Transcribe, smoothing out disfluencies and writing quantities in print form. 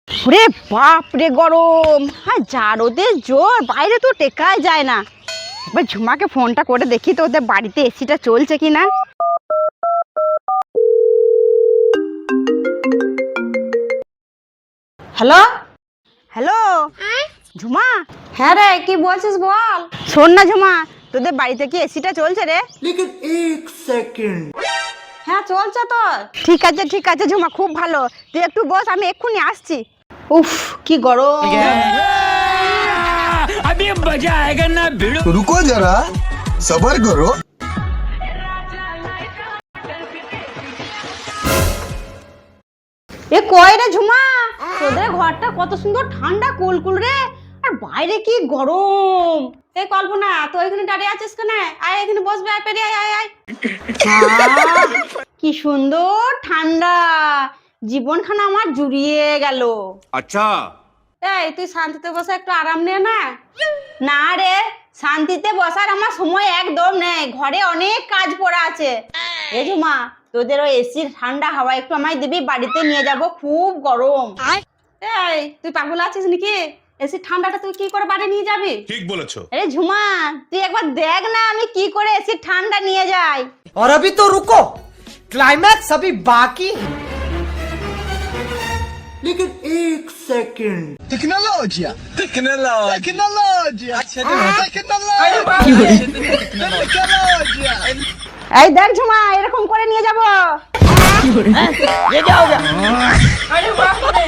ওরে বাপ রে গরম, হ্যাঁ যা রোদের জোর, বাইরে তো টেকাই যায় না। এবার ঝুমাকে ফোনটা করে দেখি তো ওদের বাড়িতে এসিটা চলছে কিনা। Hello hello Jhuma. হ্যাঁ রে, কি বলছিস বল। শোন না ঝুমা, তোদের বাড়িতে কি এসিটা চলছে রে? लेकिन एक सेकंड। হ্যাঁ চলছে তো। ঠিক আছে ঝুমা, খুব ভালো। তুই একটু বস, আমি এক্ষুনি আসছি। উফ কি গরম। अभी मजा आएगा ना भिड़ो। रुको जरा सबर करो। এ কই রে ঝুমা, তোদের ঘরটা কত সুন্দর ঠান্ডা কুলকুল রে, আর বাইরে কি গরম। এই কল্পনা, তুই এখানে দাঁড়িয়ে আছিস কেন? আয় এখানে বসবে, আয় পেরিয়ে আয়, আয় আয়। আহ, কি সুন্দর ঠান্ডা, জীবনখানা আমার জুড়িয়ে গেল। अच्छा এই তুই শান্তিতে বসে একটু আরাম নে না। না রে, শান্তিতে বসার আমার সময় একদম নেই, ঘরে অনেক কাজ পড়া আছে। এ ঝুমা, তোদের ওই এসির ঠান্ডা হাওয়া একটু আমায় দিবি, বাড়িতে নিয়ে যাব, খুব গরম। এই তুই পাগল আছিস নাকি? এসি ঠান্ডাটা তুই কি করে বাড়ি নিয়ে যাবি? ঠিক বলেছো। আরে ঝুমা, তুই একবার দেখ না আমি কি করে এসির ঠান্ডা নিয়ে যাই। और अभी तो रुको, क्लाइमैक्स अभी बाकी है। लेकिन एक सेकंड। टेक्नोलॉजिया टेक्नोलॉजिया टेक्नोलॉजिया। এই দেখ ঝুমা, এরকম করে নিয়ে যাব। আরে বাপ রে।